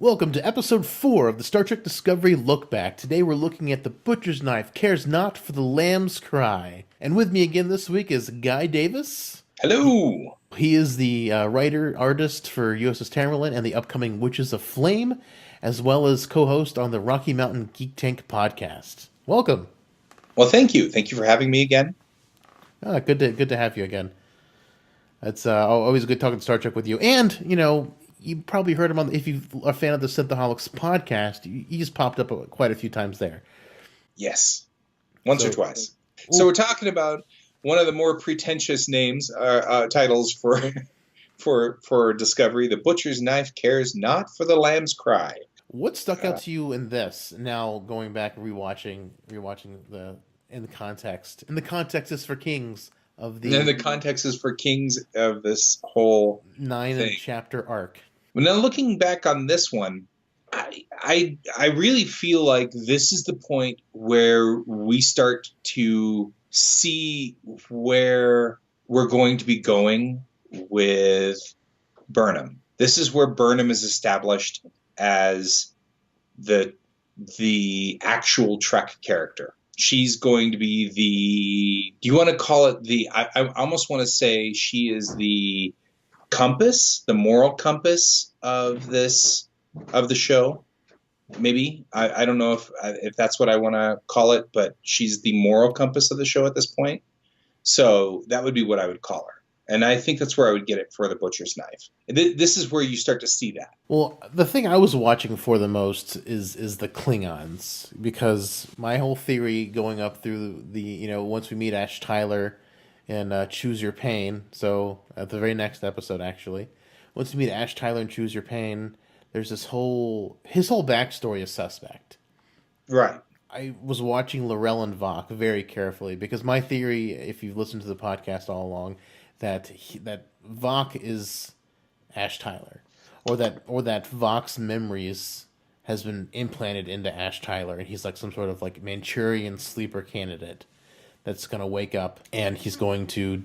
Welcome to episode 4 of the Star Trek Discovery Look Back. Today we're looking at The Butcher's Knife Cares Not for the Lamb's Cry. And with me again this week is Guy Davis. Hello! He is the writer-artist for USS Tamerlane and the upcoming Witches of Flame, as well as co-host on the Rocky Mountain Geek Tank podcast. Welcome. Well, thank you. Thank you for having me again. Good to have you again. It's always good talking Star Trek with you. And, you probably heard him if you're a fan of the Synthaholics podcast. He just popped up quite a few times there. Yes. Once or twice. So we're talking about one of the more pretentious titles for Discovery, The Butcher's Knife Cares Not for the Lamb's Cry. What stuck out to you in this, now going back and rewatching in the context? And the context is for Kings of the... And then the context is for Kings of this whole 9 chapter arc. Now, looking back on this one, I really feel like this is the point where we start to see where we're going to be going with Burnham. This is where Burnham is established as the actual Trek character. She's going to be do you want to call it I almost want to say she is the compass, the moral compass of the show. Maybe I don't know if that's what I want to call it, but she's the moral compass of the show at this point. So that would be what I would call her. And I think that's where I would get it for the Butcher's Knife. This is where you start to see that. Well, the thing I was watching for the most is the Klingons, because my whole theory going up through once we meet Ash Tyler and Choose Your Pain, so at the very next episode, actually, once you meet Ash Tyler and Choose Your Pain, there's his whole backstory is suspect. Right. I was watching L'Rell and Vok very carefully, because my theory, if you've listened to the podcast all along, that Vok is Ash Tyler, or that Vok's memories has been implanted into Ash Tyler, and he's like some sort of like Manchurian sleeper candidate that's going to wake up and he's going to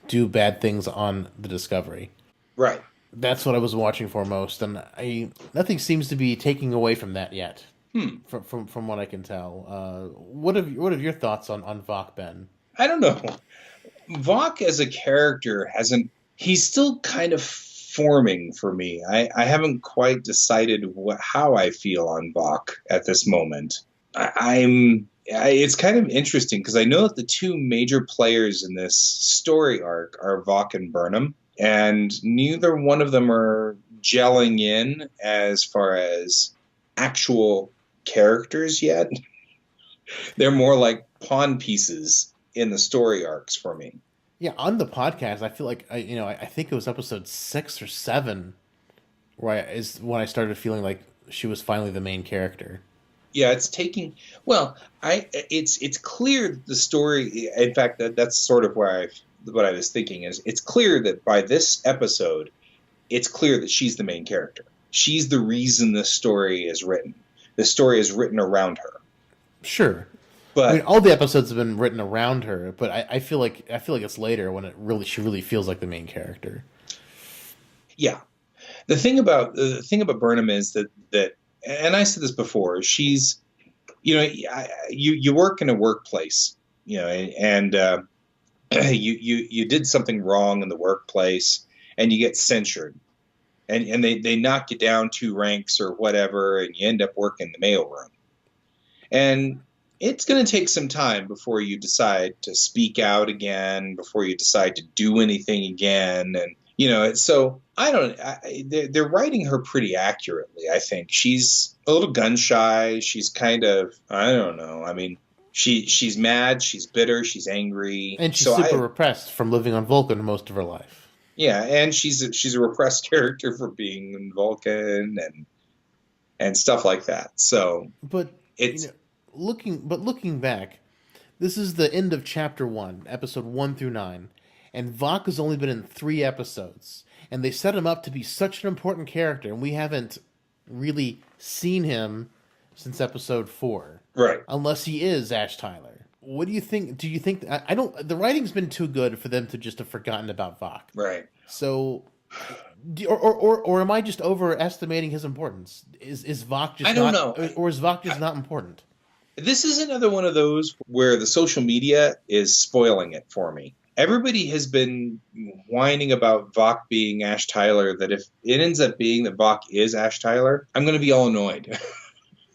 do bad things on the Discovery. Right. That's what I was watching for most, and nothing seems to be taking away from that yet. From what I can tell. What have your thoughts on Vok been? I don't know. Vok as a character he's still kind of forming for me. I haven't quite decided how I feel on Vok at this moment. It's kind of interesting because I know that the two major players in this story arc are Vok and Burnham, and neither one of them are gelling in as far as actual characters yet. They're more like pawn pieces in the story arcs for me. Yeah, on the podcast, I feel like I think it was episode 6 or 7 when I started feeling like she was finally the main character. Yeah, it's taking. Well, it's clear that the story. In fact, that's sort of what I was thinking is it's clear that by this episode, it's clear that she's the main character. She's the reason the story is written. The story is written around her. Sure. But I mean, all the episodes have been written around her, but I feel like it's later when she really feels like the main character. Yeah, the thing about Burnham is that, and I said this before, she's, you work in a workplace, and you did something wrong in the workplace, and you get censured, and they knock you down 2 ranks or whatever, and you end up working the mailroom, and it's going to take some time before you decide to speak out again, before you decide to do anything again. And, so they're writing her pretty accurately. I think she's a little gun shy. She's kind of, I don't know. I mean, she's mad. She's bitter. She's angry. And she's super repressed from living on Vulcan most of her life. Yeah. And she's a repressed character for being in Vulcan and stuff like that. So, but it's, Looking back, this is the end of Chapter 1, Episode 1 through 9, and Vok has only been in 3 episodes, and they set him up to be such an important character, and we haven't really seen him since Episode 4. Right. Unless he is Ash Tyler. What do you think? Do you think... the writing's been too good for them to just have forgotten about Vok. Right. So... Or am I just overestimating his importance? Is Vok I just don't not, know. or is Vok just not important? This is another one of those where the social media is spoiling it for me. Everybody has been whining about Vok being Ash Tyler, that if it ends up being that Vok is Ash Tyler, I'm going to be all annoyed,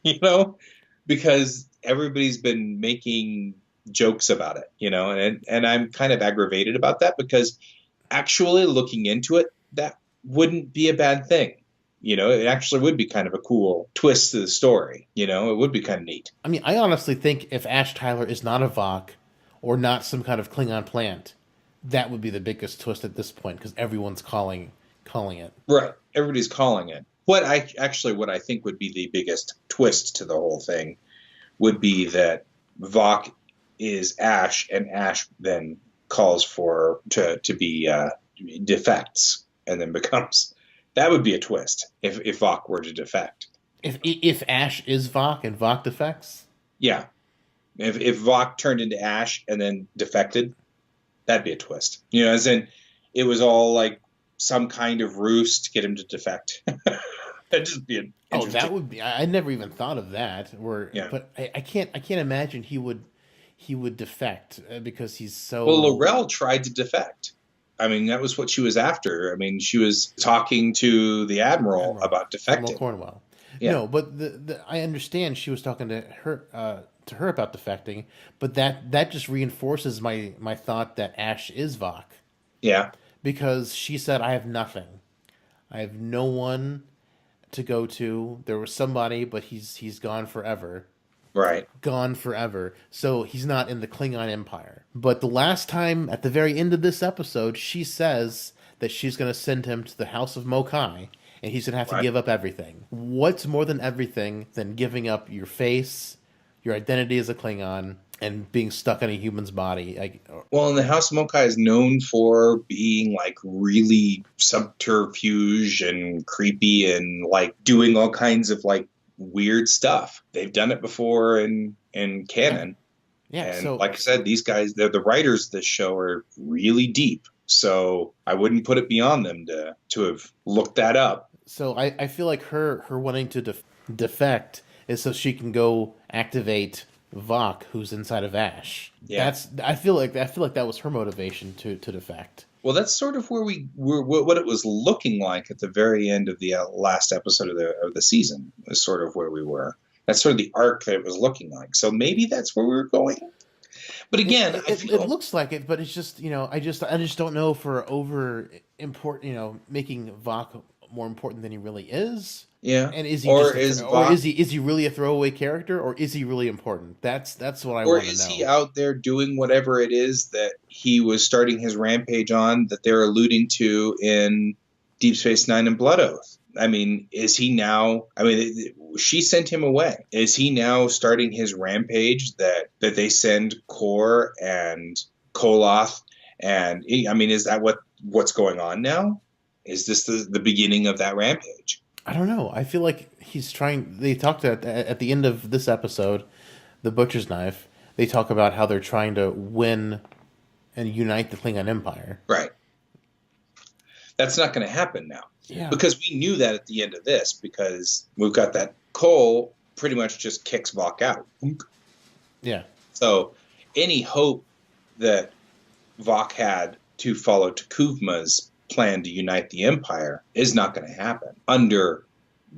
you know, because everybody's been making jokes about it, and I'm kind of aggravated about that because actually looking into it, that wouldn't be a bad thing. It actually would be kind of a cool twist to the story. It would be kind of neat. I mean, I honestly think if Ash Tyler is not a Vok, or not some kind of Klingon plant, that would be the biggest twist at this point because everyone's calling it. Right. Everybody's calling it. What I think would be the biggest twist to the whole thing would be that Vok is Ash, and Ash then calls for to be defects, and then becomes. That would be a twist if Vok were to defect. If Ash is Vok and Vok defects, Yeah. If Vok turned into Ash and then defected, that'd be a twist. As in it was all like some kind of ruse to get him to defect. That'd just be an interesting. that would be. I never even thought of that. Yeah. But I can't imagine he would defect because he's so. Well, Laurel tried to defect. I mean, that was what she was after. I mean, she was talking to the Admiral about defecting. Admiral Cornwell. Yeah. No, but I understand she was talking to her about defecting, but that just reinforces my thought that Ash is Vok. Yeah. Because she said, I have nothing. I have no one to go to. There was somebody, but he's gone forever. Right. Gone forever. So he's not in the Klingon Empire. But the last time, at the very end of this episode, she says that she's going to send him to the House of Mokai, and he's going to have to give up everything. What's more than everything than giving up your face, your identity as a Klingon, and being stuck in a human's body? Well, and the House of Mokai is known for being like really subterfuge and creepy and like doing all kinds of like weird stuff. They've done it before in canon. Yeah. And So, like I said, these guys, they're the writers of this show, are really deep. So I wouldn't put it beyond them to have looked that up. So I feel like her wanting to defect is so she can go activate Vok, who's inside of Ash. Yeah. I feel like that was her motivation to defect. Well, that's sort of where we were, what it was looking like at the very end of the last episode of the season is sort of where we were. That's sort of the arc that it was looking like. So maybe that's where we were going. But again, it looks like it, but it's just I just don't know for over important making Vok more important than he really is. Yeah. And is he is he really a throwaway character, or is he really important? That's what I want to know. Or is he out there doing whatever it is that he was starting his rampage on, that they're alluding to in Deep Space Nine and Blood Oath? I mean, is he now? I mean, she sent him away. Is he now starting his rampage that they send Kor and Koloth? And I mean, is that what's going on now? Is this the beginning of that rampage? I don't know. I feel like he's trying. They talked at the end of this episode, The Butcher's Knife. They talk about how they're trying to win and unite the Klingon Empire. Right. That's not going to happen now. Yeah. Because we knew that at the end of this, because we've got that Cole pretty much just kicks Vok out. Yeah. So any hope that Vok had to follow T'Kuvma's plan to unite the Empire is not going to happen under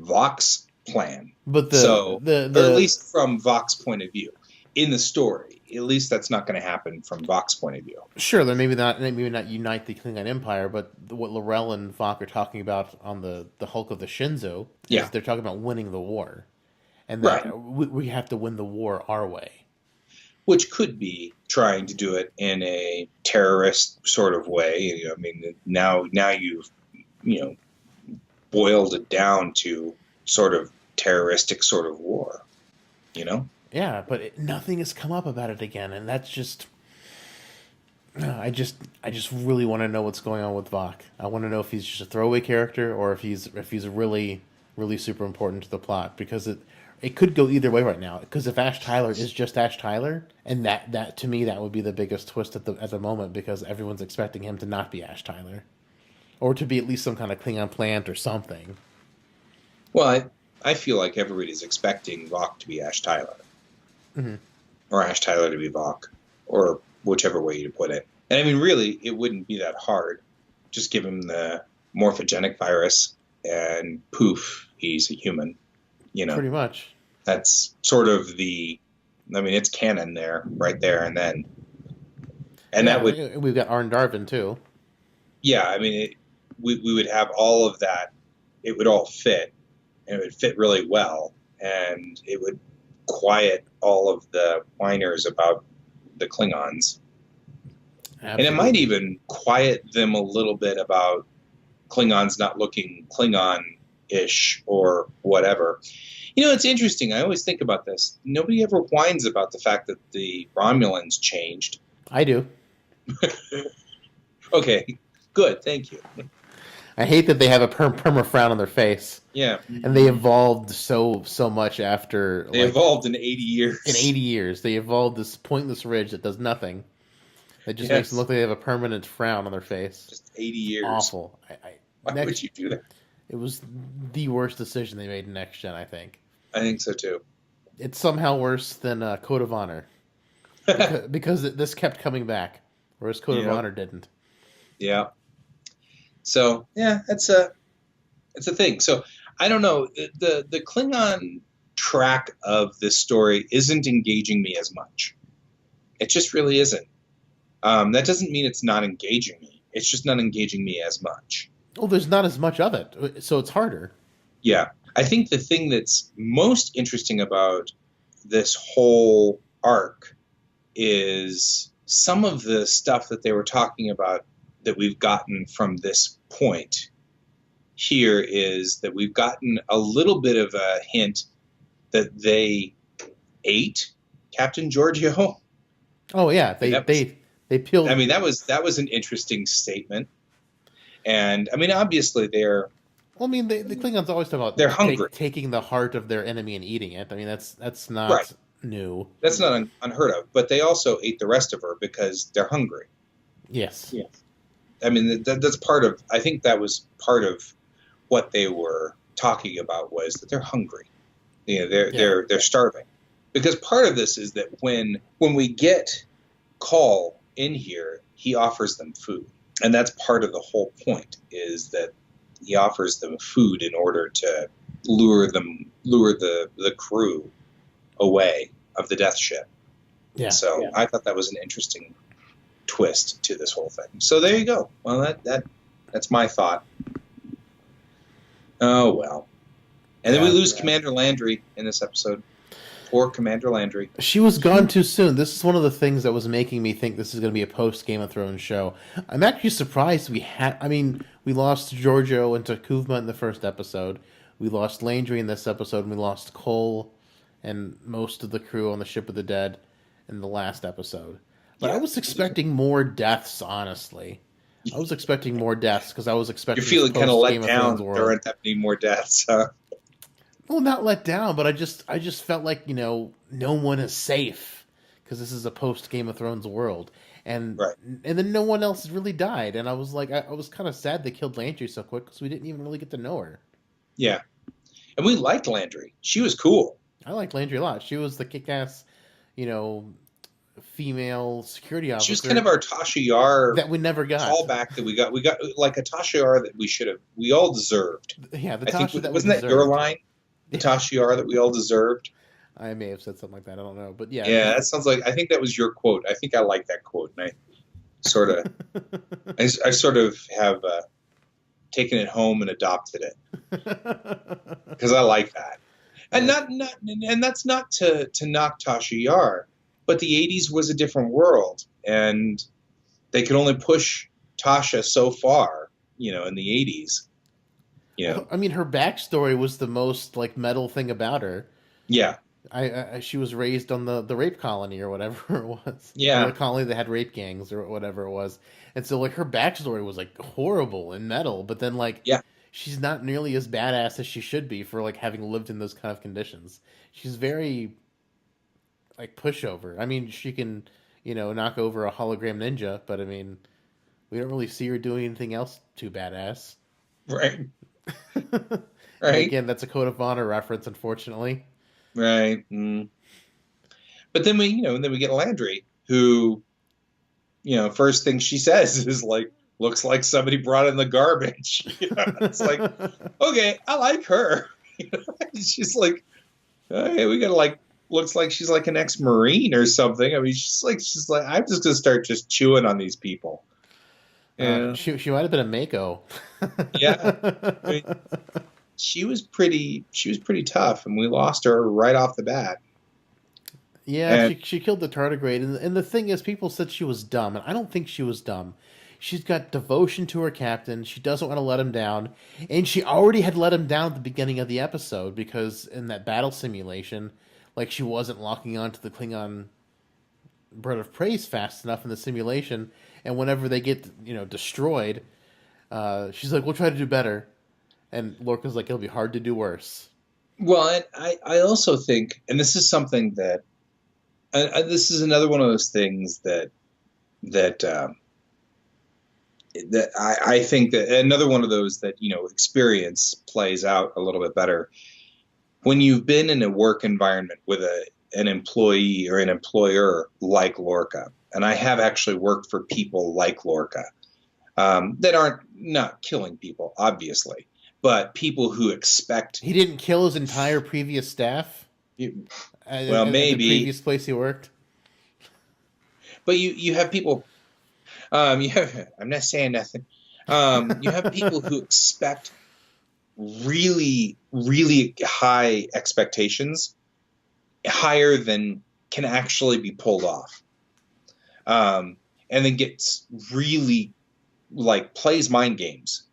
Vok's plan. But or at least from Vok's point of view. In the story, at least that's not going to happen from Vok's point of view. Sure, then maybe not unite the Klingon Empire, but what Laurel and Vok are talking about on the Hulk of the Shinzo is they're talking about winning the war. And that we have to win the war our way. Which could be trying to do it in a terrorist sort of way. I mean, now you've boiled it down to sort of terroristic sort of war. Yeah, but nothing has come up about it again, and that's just. I just really want to know what's going on with Vok. I want to know if he's just a throwaway character or if he's really really super important to the plot, because it could go either way right now. Because if Ash Tyler is just Ash Tyler, and that to me that would be the biggest twist at the moment, because everyone's expecting him to not be Ash Tyler. or to be at least some kind of Klingon plant or something. Well, I feel like everybody's expecting Vok to be Ash Tyler, Mm-hmm. or Ash Tyler to be Vok, or whichever way you put it. And I mean, really, it wouldn't be that hard. Just give him the morphogenic virus, and poof, he's a human. Pretty much. That's sort of the. I mean, it's canon there, right there, and then. And Yeah, that would. we've got Arn Darvin too. Yeah, I mean, we would have all of that. It would all fit, and it would fit really well, and it would quiet all of the whiners about the Klingons. Absolutely. And it might even quiet them a little bit about Klingons not looking Klingon-ish or whatever. It's interesting. I always think about this. Nobody ever whines about the fact that the Romulans changed. I do. Okay, good. Thank you. I hate that they have a perma frown on their face. Yeah. And they evolved so much after... They evolved in 80 years. In 80 years. They evolved this pointless ridge that does nothing. It just makes them look like they have a permanent frown on their face. Just 80 years. Awful. Why would you do that? It was the worst decision they made in Next Gen, I think. I think so, too. It's somehow worse than Code of Honor. because this kept coming back, whereas Code of Honor didn't. Yeah. So, yeah, it's a thing. So, I don't know. The Klingon track of this story isn't engaging me as much. It just really isn't. That doesn't mean it's not engaging me. It's just not engaging me as much. Well, there's not as much of it, so it's harder. Yeah. I think the thing that's most interesting about this whole arc is some of the stuff that they were talking about that we've gotten from this point here is that we've gotten a little bit of a hint that they ate Captain Giorgio. Oh yeah, they peeled. I mean, that was an interesting statement, and I mean, obviously they're. Well, I mean, the Klingons always talk about they're hungry, taking the heart of their enemy and eating it. I mean, that's not new. That's not unheard of. But they also ate the rest of her because they're hungry. Yes. Yeah. I mean, that's part of. I think that was part of what they were talking about was that they're hungry. They're starving. Because part of this is that when we get Call in here, he offers them food, and that's part of the whole point is that he offers them food in order to lure the crew away of the death ship. Yeah. So I thought that was an interesting twist to this whole thing. So there you go. Well, that's my thought. Oh well. And then we lose Commander Landry in this episode. Poor Commander Landry. She was gone too soon. This is one of the things that was making me think this is going to be a post Game of Thrones show. I'm actually surprised we lost Giorgio and Takuvma in the first episode. We lost Landry in this episode, and we lost Cole and most of the crew on the Ship of the Dead in the last episode. But I was expecting more deaths, honestly. I was expecting more deaths because I was expecting. You're feeling kind of let down. There aren't that many more deaths, huh? Well, not let down, but I just felt like no one is safe because this is a post Game of Thrones world, and then no one else really died, and I was like, I was kind of sad they killed Landry so quick because we didn't even really get to know her. Yeah, and we liked Landry. She was cool. I liked Landry a lot. She was the kick-ass, female security officer. She was kind of our Tasha Yar that we never got. Callback that we got. We got like a Tasha Yar that we all deserved. Yeah, the Tasha that wasn't that your line? The Tasha Yar that we all deserved. I may have said something like that. I don't know, but yeah. Yeah, that sounds like. I think that was your quote. I think I like that quote, and I sort of, I sort of have taken it home and adopted it because I like that, and that's not to knock Tasha Yar, but the '80s was a different world, and they could only push Tasha so far, in the '80s. I mean, her backstory was the most metal thing about her. Yeah, she was raised on the rape colony or whatever it was. Yeah, or the colony that had rape gangs or whatever it was, and so her backstory was horrible and metal. But then she's not nearly as badass as she should be for having lived in those kind of conditions. She's very pushover. I mean, she can knock over a hologram ninja, but I mean, We don't really see her doing anything else too badass. Right. And Right. again, that's a Code of Honor reference, unfortunately. Right. But then we get Landry, who, first thing she says is like, looks like somebody brought in the garbage. It's like, okay, I like her. She's like, okay, we gotta like, looks like she's like an ex-Marine or something. I mean, she's like, I'm just gonna start just chewing on these people. Yeah, She might have been a Mako. yeah. I mean, she was pretty tough, and we lost her right off the bat. Yeah, And she killed the tardigrade, and the thing is, people said she was dumb, and I don't think she was dumb. She's got devotion to her captain. She doesn't want to let him down, and she already had let him down at the beginning of the episode because in that battle simulation, like she wasn't locking onto the Klingon bird of prey fast enough in the simulation, and whenever they get destroyed, she's like, "We'll try to do better," and Lorca's like, "It'll be hard to do worse." well, and I also think, and this is something that, this is another one of those things that that I think that another one of those that experience plays out a little bit better when you've been in a work environment with an employee or an employer like Lorca. And I have actually worked for people like Lorca, that aren't not killing people, obviously, but people who expect. He didn't kill his entire previous staff Well, at the maybe, previous place he worked. but you have people. I'm not saying nothing. You have people who expect really, really high expectations, higher than can actually be pulled off. And then gets really like plays mind games,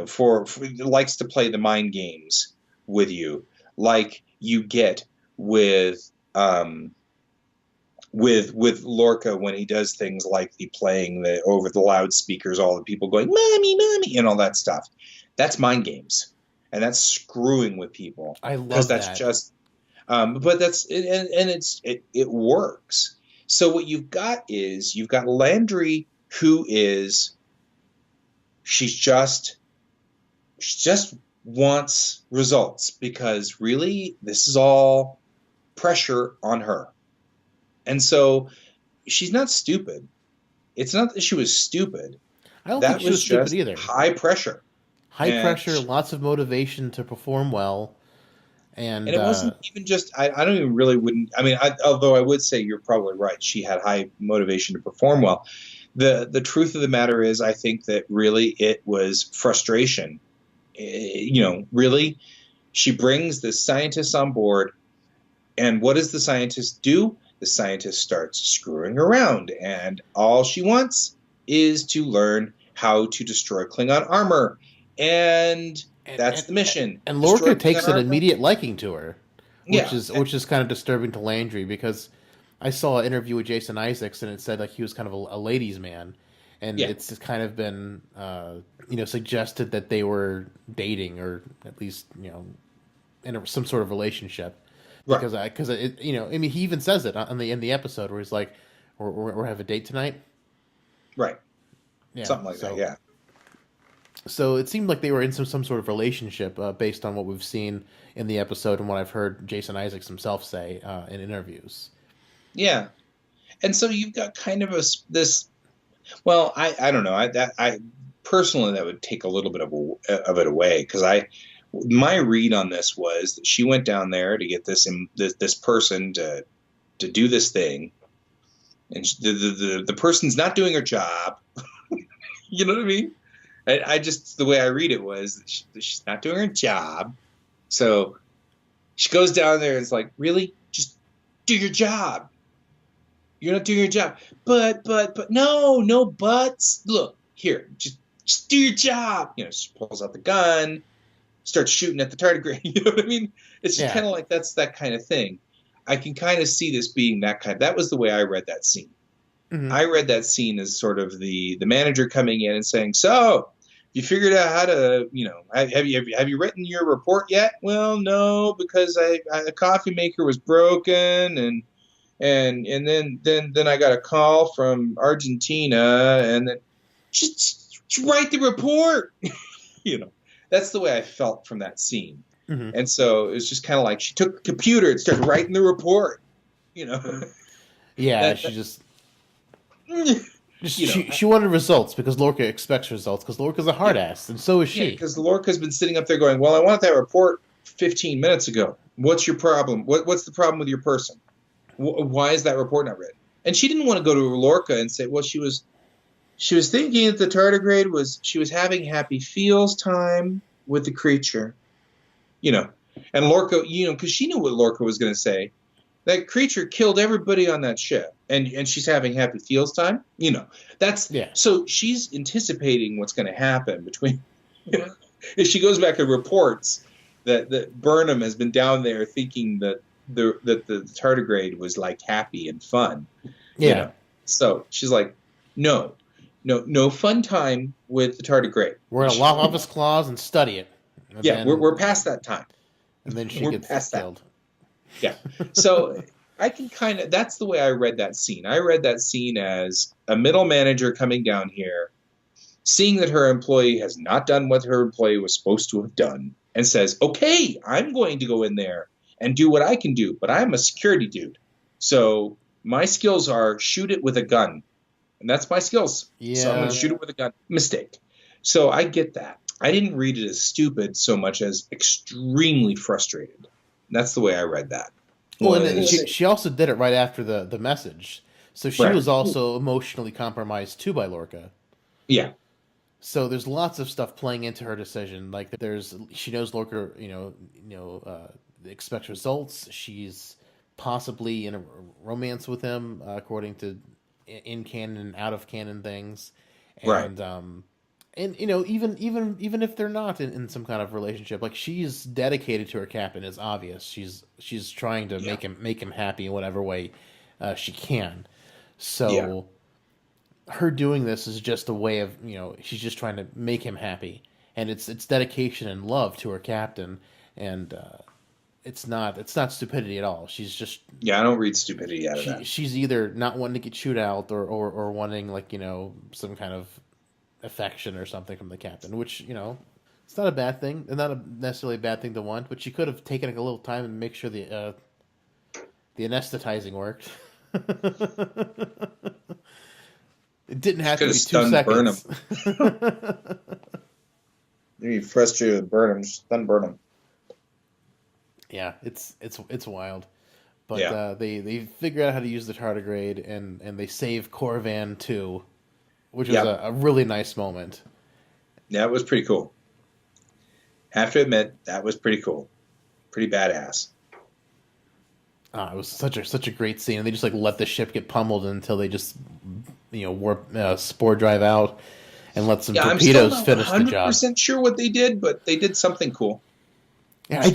for likes to play the mind games with you, like you get with Lorca when he does things like the playing the over the loudspeakers, all the people going "mommy, mommy" and all that stuff. That's mind games, and that's screwing with people. I Because love that's that. just. But that's and it works. So what you've got Landry, who is she just wants results because really this is all pressure on her. And so she's not stupid. It's not that she was stupid. I don't think That she was was stupid just either. high pressure. High And pressure, lots of motivation to perform well, and it wasn't even just, I don't even really wouldn't, I mean, although I would say you're probably right. She had high motivation to perform well. The truth of the matter is, I think that really it was frustration. Really, she brings the scientists on board, and what does the scientist do? The scientist starts screwing around, and all she wants is to learn how to destroy Klingon armor. And that's the mission. and Destroy Lorca takes Klingon an armor. immediate liking to her, Yeah. which is kind of disturbing to Landry because I saw an interview with Jason Isaacs and it said like he was kind of a ladies' man, and Yeah. it's kind of been suggested that they were dating or at least in some sort of relationship. Right. Because I mean, he even says it in the episode where he's like, "We're have a date tonight." Right. Yeah, Something like that. Yeah. So it seemed like they were in some sort of relationship based on what we've seen in the episode and what I've heard Jason Isaacs himself say in interviews. Yeah. And so you've got kind of this. Well, I don't know. I personally that would take a little bit of it away because my read on this was that she went down there to get this person to do this thing, and the person's not doing her job. You know what I mean? I just the way I read it was that she's not doing her job, so she goes down there and it's like, really, just do your job. You're not doing your job, but no buts. Look here, just do your job. She pulls out the gun, starts shooting at the tardigrade. You know what I mean? It's just kind of like that's that kind of thing. I can kind of see this being that was the way I read that scene. Mm-hmm. I read that scene as sort of the manager coming in and saying, "So, you figured out how to, have you written your report yet?" "Well, no, because the coffee maker was broken, and then I got a call from Argentina, and then just write the report. You know, that's the way I felt from that scene. Mm-hmm. And so it was just kind of like she took the computer and started writing the report. You know, Yeah, that, she wanted results because Lorca expects results because Lorca's a hard ass, and so is she. because Lorca's been sitting up there going, "Well, I wanted that report 15 minutes ago. What's your problem? What's the problem with your person? Why is that report not written?" And she didn't want to go to Lorca and say, "Well, she was thinking that the tardigrade she was having happy feels time with the creature, you know." And Lorca, because she knew what Lorca was going to say. That creature killed everybody on that ship, and she's having happy feels time. So she's anticipating what's going to happen between. If she goes back and reports that Burnham has been down there thinking that the tardigrade was like happy and fun. So she's like, no fun time with the tardigrade. We're gonna lock off his claws and study it. And we're past that time. And then she gets killed. Yeah. So I can that's the way I read that scene. I read that scene as a middle manager coming down here, seeing that her employee has not done what her employee was supposed to have done, and says, okay, I'm going to go in there and do what I can do, but I'm a security dude. So my skills are shoot it with a gun. And that's my skills. Yeah. So I'm going to shoot it with a gun. Mistake. So I get that. I didn't read it as stupid so much as extremely frustrated. That's the way I read that. Well, and she also did it right after the message. So she was also emotionally compromised too by Lorca. Yeah. So there's lots of stuff playing into her decision. Like she knows Lorca, expects results. She's possibly in a romance with him, according to in canon and out of canon things. And and even if they're not in some kind of relationship, like she's dedicated to her captain is obvious. She's trying to make him happy in whatever way she can. So her doing this is just a way of she's just trying to make him happy, and it's dedication and love to her captain, and it's not stupidity at all. She's just I don't read stupidity out of that. She's either not wanting to get chewed out or wanting some kind of affection or something from the captain, which it's not a bad thing, and not necessarily a bad thing to want, but she could have taken a little time and make sure the anesthetizing worked. It didn't have to be 2 seconds. Burnham. You're frustrated with Burnham, just stun Burnham. Yeah, it's wild, but they figure out how to use the tardigrade, and they save Corvan 2. Which was a really nice moment. Yeah, it was pretty cool. Have to admit, that was pretty cool. Pretty badass. It was such a great scene. And they just let the ship get pummeled until they just warp spore drive out and let some torpedoes finish the job. I'm still not 100% sure what they did, but they did something cool. Yeah, how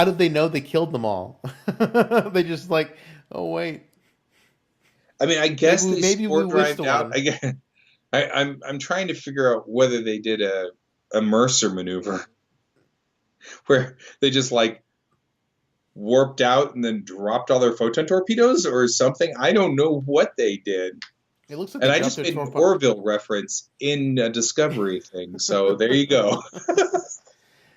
did they know they killed them all? They just oh wait. I mean, I guess maybe spore drived out. Again, I'm trying to figure out whether they did a Mercer maneuver where they just warped out and then dropped all their photon torpedoes or something. I don't know what they did. It looks like and I just made an Orville reference in a Discovery thing. So there you go.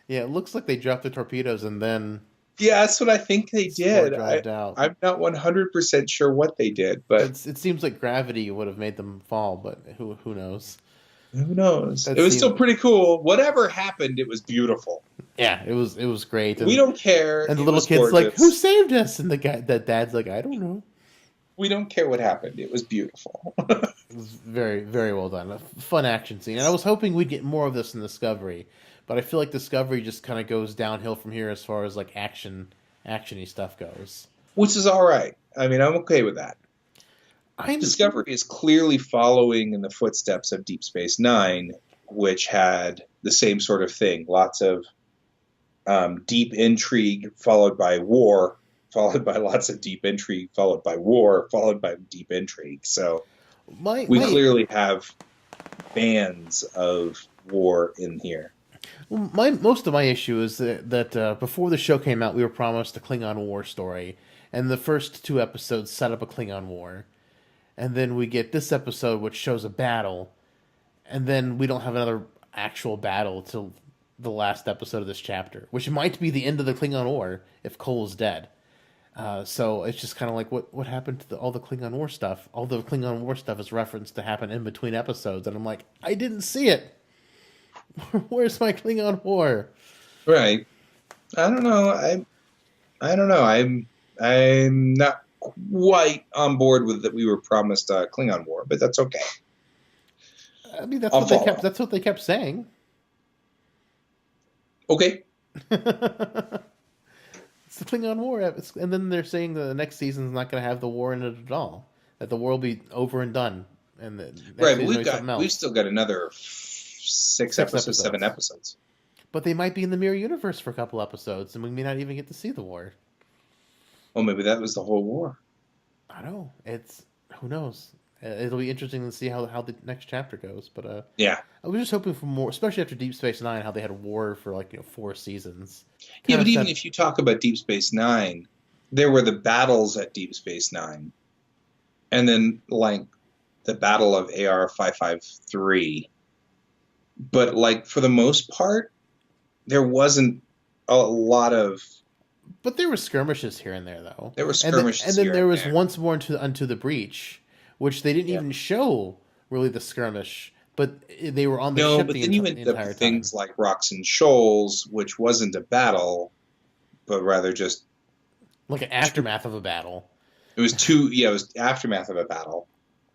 Yeah, it looks like they dropped the torpedoes and then. Yeah, that's what I think they did. I'm not 100% sure what they did, but it seems like gravity would have made them fall. But who knows? Who knows? It was still pretty cool. Whatever happened, it was beautiful. Yeah, it was great. And we don't care. And the little kid's like, "Who saved us?" And the dad's like, "I don't know." We don't care what happened. It was beautiful. It was very, very well done. A fun action scene, and I was hoping we'd get more of this in Discovery. But I feel like Discovery just kind of goes downhill from here as far as actiony stuff goes. Which is all right. I mean, I'm okay with that. Discovery is clearly following in the footsteps of Deep Space Nine, which had the same sort of thing. Lots of deep intrigue followed by war, followed by lots of deep intrigue, followed by war, followed by deep intrigue. So we clearly have bands of war in here. Well, most of my issue is that before the show came out, we were promised a Klingon war story, and the first 2 episodes set up a Klingon war. and then we get this episode which shows a battle, and then we don't have another actual battle till the last episode of this chapter, which might be the end of the Klingon War if Cole's dead. So it's just kind of like what happened to all the Klingon War stuff? All the Klingon War stuff is referenced to happen in between episodes, and I'm like, I didn't see it. Where's my Klingon War? Right. I don't know. I don't know. I'm not quite on board with that. We were promised a Klingon War, but that's okay. I mean, that's what they kept saying. Okay. It's the Klingon War, and then they're saying that the next season's not going to have the war in it at all. That the war will be over and done, and right. We've still got another six episodes, 7 episodes. But they might be in the mirror universe for a couple episodes, and we may not even get to see the war. Oh, maybe that was the whole war. I don't know. Who knows. It'll be interesting to see how the next chapter goes. But yeah, I was just hoping for more, especially after Deep Space Nine, how they had a war for 4 seasons. Yeah, but even if you talk about Deep Space Nine, there were the battles at Deep Space Nine, and then the Battle of AR 553. But for the most part, there wasn't a lot of. But there were skirmishes here and there, though. There were skirmishes, and then there was once more unto the breach, which they didn't even show really the skirmish, but they were on the ship but the then you entire went time. to things like Rocks and Shoals, which wasn't a battle, but rather just like an aftermath of a battle. It was it was aftermath of a battle.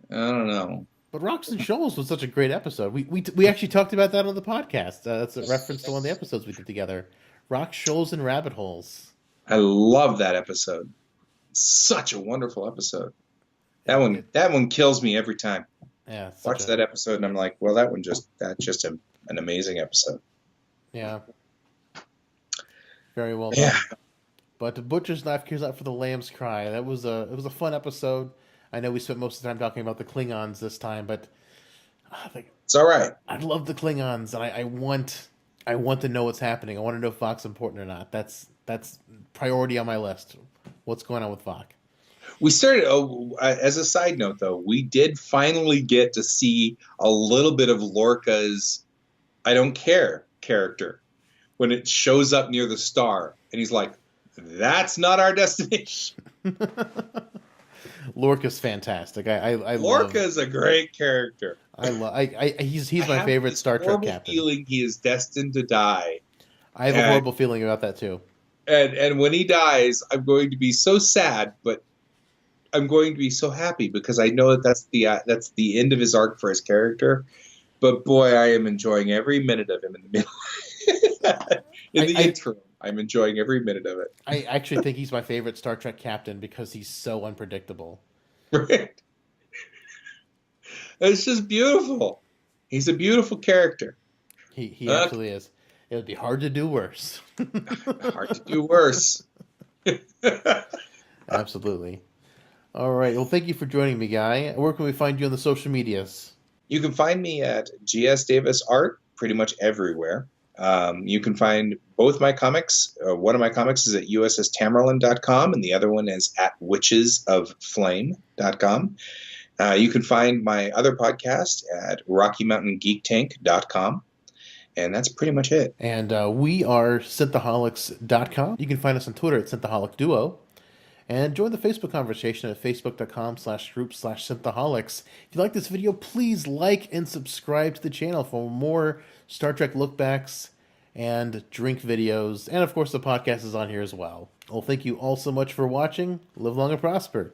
I don't know. But Rocks and Shoals was such a great episode. We actually talked about that on the podcast. That's a reference to one of the episodes we did together. Rocks, Shoals, and Rabbit Holes. I love that episode. Such a wonderful episode. That one kills me every time. Yeah. Watch that episode and I'm like, well, that's just an amazing episode. Yeah. Very well done. Yeah. But the Butcher's Knife Cures Out for the Lamb's Cry. It was a fun episode. I know we spent most of the time talking about the Klingons this time, but it's all right. I love the Klingons, and I want to know what's happening. I want to know if Vok's important or not. That's priority on my list. What's going on with Vok? We started, as a side note, though, we did finally get to see a little bit of Lorca's I don't care character when it shows up near the star. And he's like, that's not our destination. Lorca's fantastic. Lorca's a great character. He's my favorite Star Trek captain. Feeling he is destined to die. I have a horrible feeling about that too. And when he dies, I'm going to be so sad, but I'm going to be so happy because I know that's the end of his arc for his character. But boy, I am enjoying every minute of him in the middle. In the interim, I'm enjoying every minute of it. I actually think he's my favorite Star Trek captain because he's so unpredictable. Right. It's just beautiful. He's a beautiful character. He actually is. It would be hard to do worse. Hard to do worse. Absolutely. All right. Well, thank you for joining me, Guy. Where can we find you on the social medias? You can find me at GS Davis Art pretty much everywhere. You can find both my comics. One of my comics is at USSTamerlan.com, and the other one is at witchesofflame.com. You can find my other podcast at RockyMountainGeekTank.com. And that's pretty much it. And we are Synthaholics.com. You can find us on Twitter at Synthaholic Duo. And join the Facebook conversation at facebook.com/group/Synthaholics. If you like this video, please like and subscribe to the channel for more Star Trek lookbacks and drink videos. And of course, the podcast is on here as well. Well, thank you all so much for watching. Live long and prosper.